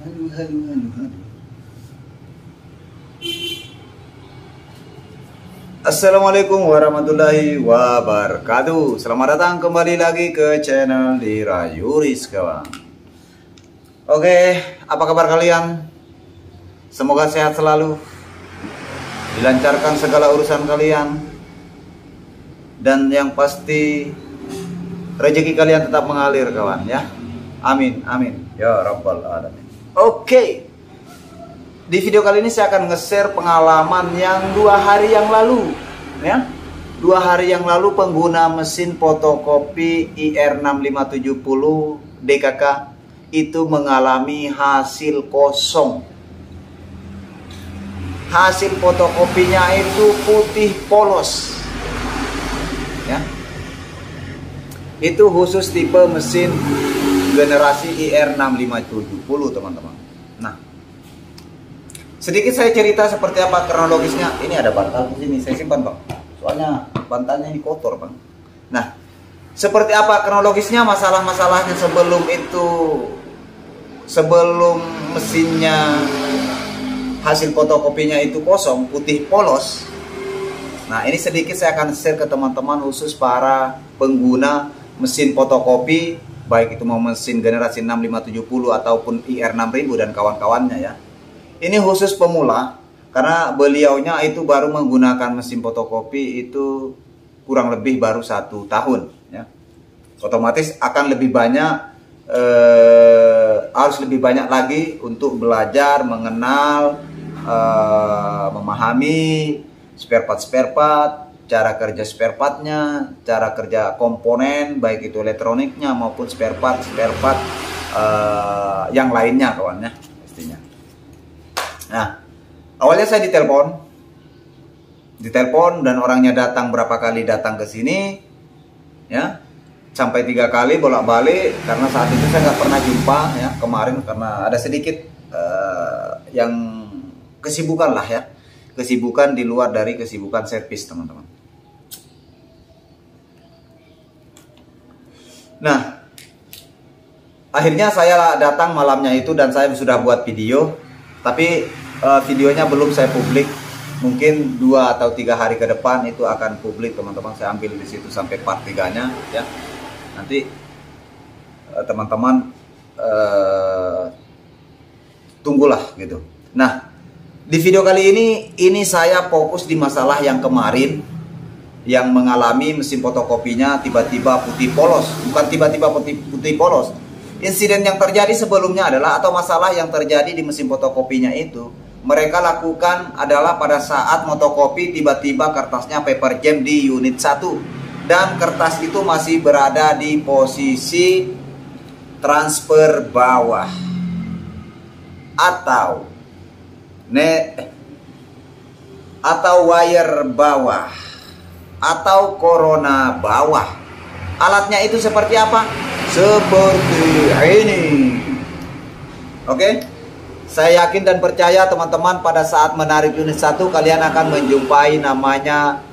Halo. Assalamualaikum warahmatullahi wabarakatuh. Selamat datang kembali lagi ke channel Dirayuris, kawan. Oke, apa kabar kalian? Semoga sehat selalu, dilancarkan segala urusan kalian, dan yang pasti rezeki kalian tetap mengalir, kawan, ya. Amin, amin ya rabbal alamin. Oke, di video kali ini saya akan nge-share pengalaman yang 2 hari yang lalu, ya. 2 hari yang lalu pengguna mesin fotokopi IR6570 DKK itu mengalami hasil kosong. Hasil fotokopinya itu putih polos, ya. Itu khusus tipe mesin generasi IR6570, teman-teman. Nah, sedikit saya cerita seperti apa kronologisnya. Ini ada bantal di sini, saya simpan, Bang. Soalnya bantalnya ini kotor, Bang. Nah, seperti apa kronologisnya, masalah-masalahnya sebelum itu, sebelum mesinnya hasil fotokopinya itu kosong, putih polos. Nah, ini sedikit saya akan share ke teman-teman khusus para pengguna mesin fotokopi, baik itu mau mesin generasi 6570 ataupun IR6000 dan kawan-kawannya, ya. Ini khusus pemula, karena beliaunya itu baru menggunakan mesin fotokopi itu kurang lebih baru 1 tahun, ya. Otomatis akan lebih banyak, harus lebih banyak lagi untuk belajar, mengenal, memahami spare part, cara kerja spare partnya, cara kerja komponen, baik itu elektroniknya maupun spare part yang lainnya, kawannya, pastinya. Nah, awalnya saya ditelepon dan orangnya datang berapa kali datang ke sini, ya, sampai 3 kali bolak-balik, karena saat itu saya nggak pernah jumpa, ya, kemarin karena ada sedikit yang kesibukan lah, ya, kesibukan di luar dari kesibukan servis, teman-teman. Nah, akhirnya saya datang malamnya itu dan saya sudah buat video, tapi videonya belum saya publik. Mungkin 2 atau 3 hari ke depan itu akan publik, teman-teman. Saya ambil di situ sampai part 3-nya, ya. Nanti teman-teman tunggulah gitu. Nah, di video kali ini saya fokus di masalah yang kemarin, yang mengalami mesin fotokopinya tiba-tiba putih polos. Bukan tiba-tiba putih polos. Insiden yang terjadi sebelumnya adalah, atau masalah yang terjadi di mesin fotokopinya itu, mereka lakukan adalah pada saat fotokopi tiba-tiba kertasnya paper jam di unit 1. Dan kertas itu masih berada di posisi transfer bawah. Atau wire bawah, atau corona bawah. Alatnya itu seperti apa? Seperti ini. Oke, saya yakin dan percaya teman-teman pada saat menarik unit 1 kalian akan menjumpai namanya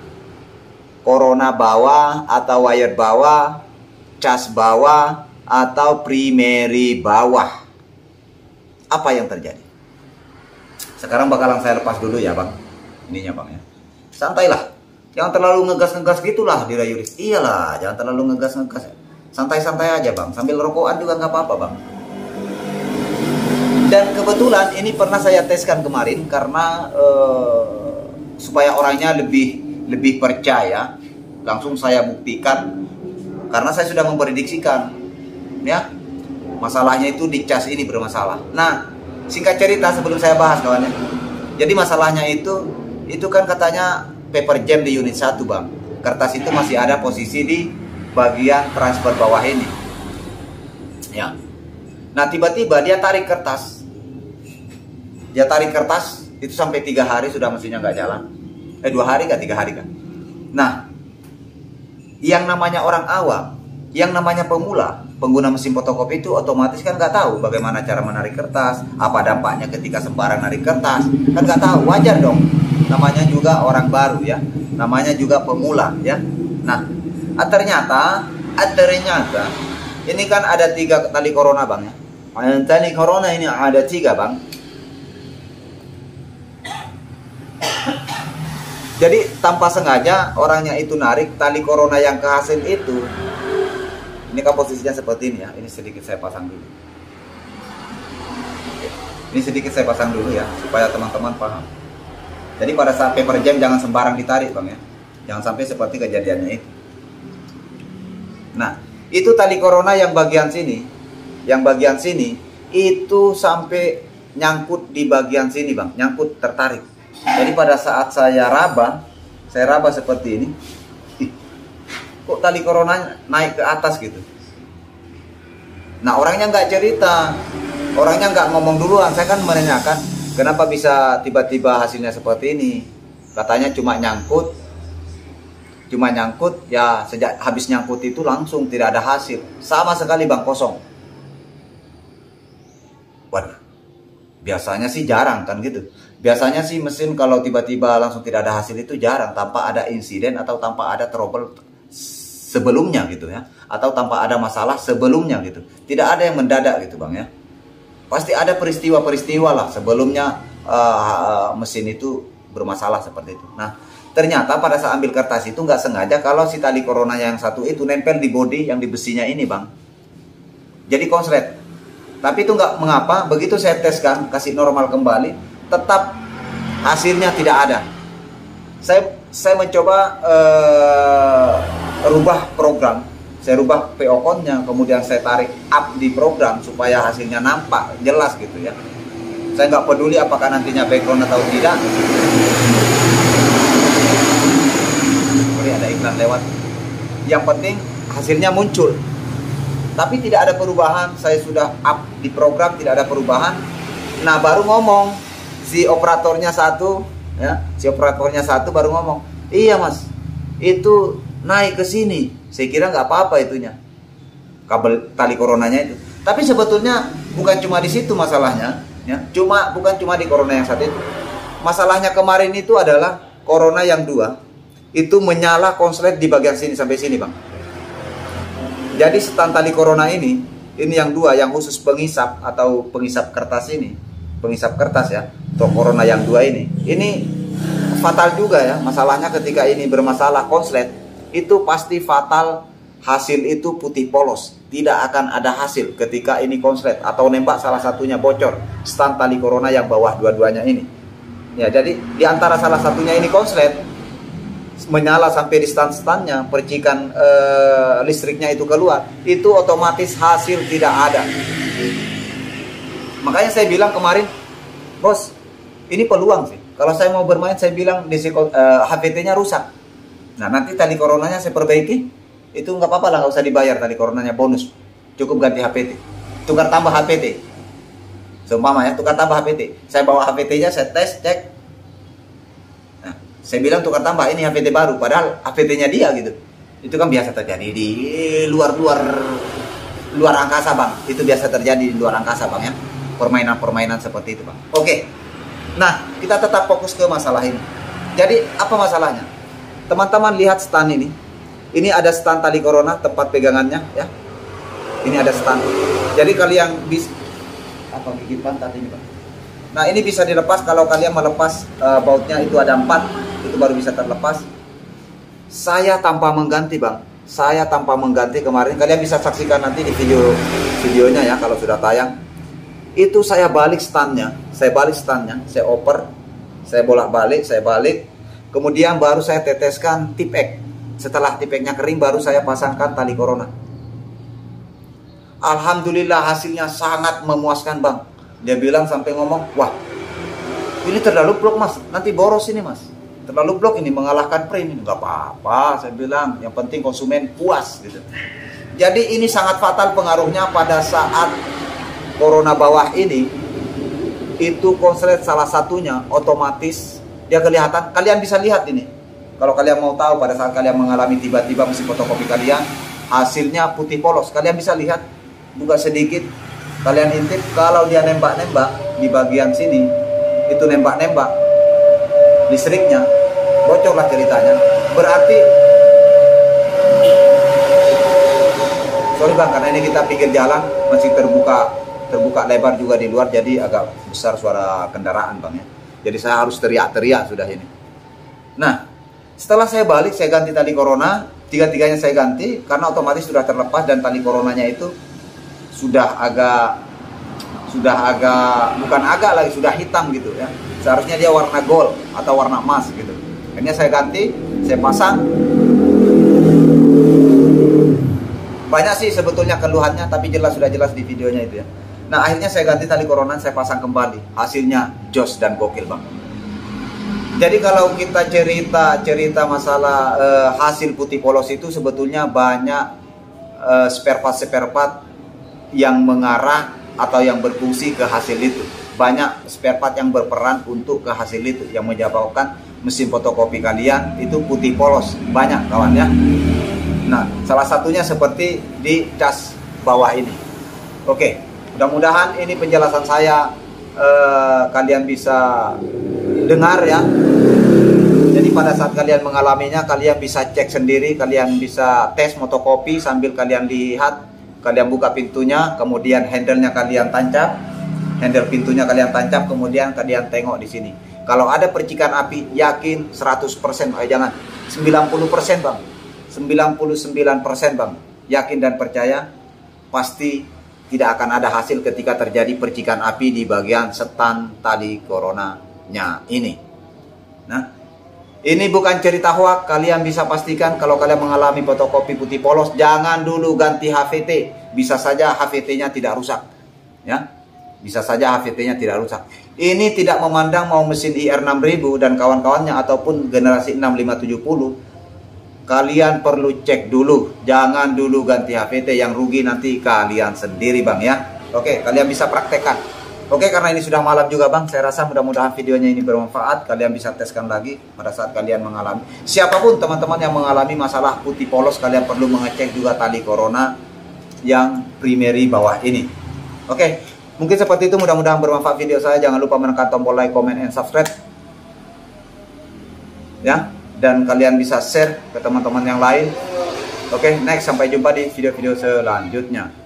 corona bawah, atau wire bawah, cas bawah, atau primary bawah. Apa yang terjadi? Sekarang bakalan saya lepas dulu, ya, Bang. Ininya, Bang, ya. Santailah. Jangan terlalu ngegas-ngegas gitulah, Dirayuris. Iyalah, jangan terlalu ngegas-ngegas. Santai-santai aja, Bang. Sambil rokokan juga nggak apa-apa, Bang. Dan kebetulan ini pernah saya teskan kemarin karena supaya orangnya lebih percaya, langsung saya buktikan karena saya sudah memprediksikan, ya, masalahnya itu di cas ini bermasalah. Nah, singkat cerita sebelum saya bahas, kawannya. Jadi masalahnya itu kan katanya paper jam di unit 1, Bang. Kertas itu masih ada posisi di bagian transfer bawah ini, ya. Nah, tiba-tiba dia tarik kertas. Itu sampai 3 hari sudah mesinnya nggak jalan. 2 hari nggak, 3 hari kan. Nah, yang namanya orang awam, yang namanya pemula, pengguna mesin fotokopi itu otomatis kan nggak tahu bagaimana cara menarik kertas, apa dampaknya ketika sembarang narik kertas, kan nggak tahu, wajar dong. Namanya juga orang baru, ya, namanya juga pemula, ya. Nah, ternyata ini kan ada 3 tali corona, Bang, ya. Tali corona ini ada 3 bang. Jadi tanpa sengaja orangnya itu narik tali corona yang kehasil itu. Ini kan posisinya seperti ini ya. Ini sedikit saya pasang dulu. Ini sedikit saya pasang dulu ya, supaya teman-teman paham. Jadi pada saat paper jam jangan sembarang ditarik bang ya. Jangan sampai seperti kejadiannya itu. Nah, itu tali corona yang bagian sini. Yang bagian sini itu sampai nyangkut di bagian sini bang. Nyangkut, tertarik. Jadi pada saat saya raba seperti ini. Kok tali corona naik ke atas gitu. Nah orangnya nggak cerita, orangnya nggak ngomong duluan. Saya kan menanyakan kenapa bisa tiba-tiba hasilnya seperti ini. Katanya cuma nyangkut ya, sejak habis nyangkut itu langsung tidak ada hasil sama sekali bang, kosong. Waduh, biasanya sih jarang kan gitu. Biasanya sih mesin kalau tiba-tiba langsung tidak ada hasil itu jarang, tanpa ada insiden atau tanpa ada trouble sebelumnya gitu ya, atau tanpa ada masalah sebelumnya gitu. Tidak ada yang mendadak gitu bang ya. Pasti ada peristiwa-peristiwa lah sebelumnya mesin itu bermasalah seperti itu. Nah ternyata pada saat ambil kertas itu nggak sengaja kalau si tali corona yang satu itu nempel di bodi yang di besinya ini bang. Jadi konslet. Tapi itu nggak mengapa, begitu saya teskan, kasih normal kembali, tetap hasilnya tidak ada. Saya mencoba rubah program, saya rubah PO code-nya, kemudian saya tarik up di program supaya hasilnya nampak jelas gitu ya. Saya nggak peduli apakah nantinya background atau tidak. Sorry, ada iklan lewat. Yang penting hasilnya muncul. Tapi tidak ada perubahan, saya sudah up di program, tidak ada perubahan. Nah baru ngomong si operatornya satu ya, si operatornya satu baru ngomong, iya mas, itu naik ke sini. Saya kira nggak apa-apa itunya, kabel tali coronanya itu. Tapi sebetulnya bukan cuma di situ masalahnya ya, bukan cuma di corona yang satu itu. Masalahnya kemarin itu adalah corona yang 2 itu menyala konslet di bagian sini sampai sini bang. Jadi stand tali corona ini yang 2 yang khusus pengisap atau pengisap kertas ini, pengisap kertas ya, untuk corona yang 2 ini fatal juga ya. Masalahnya ketika ini bermasalah konslet itu pasti fatal, hasil itu putih polos, tidak akan ada hasil ketika ini konslet atau nembak salah satunya bocor stand tali corona yang bawah dua-duanya ini ya. Jadi di antara salah satunya ini konslet menyala sampai di stand-standnya, percikan listriknya itu keluar, itu otomatis hasil tidak ada. Makanya saya bilang kemarin, bos, ini peluang sih. Kalau saya mau bermain, saya bilang HVT-nya rusak. Nah nanti tali coronanya saya perbaiki, itu nggak apa-apa lah, nggak usah dibayar tali coronanya, bonus. Cukup ganti HVT, tukar tambah HVT. Seumpama ya, tukar tambah HVT. Saya bawa HVT-nya, saya tes, cek. Saya bilang tukar tambah, ini HVT baru, padahal HVT-nya dia gitu. Itu kan biasa terjadi di luar angkasa bang. Itu biasa terjadi di luar angkasa bang ya. Permainan-permainan seperti itu bang. Oke. Nah kita tetap fokus ke masalah ini. Jadi apa masalahnya? Teman-teman lihat stand ini. Ini ada stand tali corona, tempat pegangannya ya. Ini ada stand. Jadi kalian bisa apa gigit pantat ini bang. Nah ini bisa dilepas kalau kalian melepas bautnya, itu ada 4. Itu baru bisa terlepas. Saya tanpa mengganti bang, saya tanpa mengganti kemarin, kalian bisa saksikan nanti di videonya ya kalau sudah tayang. Itu saya balik standnya, saya oper, saya bolak-balik, saya balik, kemudian baru saya teteskan tip X. Setelah tip X-nya kering baru saya pasangkan tali corona. Alhamdulillah hasilnya sangat memuaskan bang. Dia bilang sampai ngomong, wah ini terlalu blok mas, nanti boros ini mas, terlalu blok ini, mengalahkan print ini. Nggak apa-apa, saya bilang, yang penting konsumen puas gitu. Jadi ini sangat fatal pengaruhnya pada saat corona bawah ini. Itu konslet salah satunya otomatis dia kelihatan. Kalian bisa lihat ini, kalau kalian mau tahu pada saat kalian mengalami tiba-tiba mesin fotokopi kalian hasilnya putih polos, kalian bisa lihat, buka sedikit, kalian intip, kalau dia nembak-nembak di bagian sini, itu nembak-nembak listriknya bocor lah ceritanya. Berarti sorry bang, karena ini kita pinggir jalan, masih terbuka terbuka lebar juga di luar, jadi agak besar suara kendaraan bang ya. Jadi saya harus teriak-teriak sudah ini. Nah, setelah saya balik, saya ganti tali corona, tiga-tiganya saya ganti karena otomatis sudah terlepas dan tali coronanya itu sudah agak bukan agak lagi, sudah hitam gitu ya. Seharusnya dia warna gold atau warna emas gitu. Akhirnya saya ganti, saya pasang. Banyak sih sebetulnya keluhannya, tapi sudah jelas di videonya itu ya. Nah, akhirnya saya ganti tali corona, saya pasang kembali. Hasilnya jos dan gokil bang. Jadi kalau kita cerita masalah hasil putih polos itu sebetulnya banyak spare part yang mengarah atau yang berfungsi ke hasil itu. Banyak spare part yang berperan untuk ke hasil itu, yang menyebabkan mesin fotokopi kalian itu putih polos. Banyak kawan ya. Nah, salah satunya seperti di cas bawah ini. Oke, mudah-mudahan ini penjelasan saya kalian bisa dengar ya. Jadi pada saat kalian mengalaminya, kalian bisa cek sendiri, kalian bisa tes fotokopi sambil kalian lihat. Kalian buka pintunya, kemudian handle-nya kalian tancap, handle pintunya kalian tancap, kemudian kalian tengok di sini. Kalau ada percikan api, yakin 100%, jangan 90% bang, 99% bang, yakin dan percaya, pasti tidak akan ada hasil ketika terjadi percikan api di bagian setan tali coronanya ini. Nah, ini bukan cerita hoak, kalian bisa pastikan kalau kalian mengalami fotokopi putih polos, jangan dulu ganti HVT. Bisa saja HVT-nya tidak rusak. Ya, bisa saja HVT-nya tidak rusak. Ini tidak memandang mau mesin IR6000 dan kawan-kawannya ataupun generasi 6570. Kalian perlu cek dulu, jangan dulu ganti HVT, yang rugi nanti kalian sendiri bang ya. Oke, kalian bisa praktekkan. Oke, karena ini sudah malam juga bang, saya rasa mudah-mudahan videonya ini bermanfaat. Kalian bisa teskan lagi pada saat kalian mengalami. Siapapun teman-teman yang mengalami masalah putih polos, kalian perlu mengecek juga tali corona yang primary bawah ini. Oke, mungkin seperti itu, mudah-mudahan bermanfaat video saya. Jangan lupa menekan tombol like, comment, and subscribe ya, dan kalian bisa share ke teman-teman yang lain. Oke, next, sampai jumpa di video-video selanjutnya.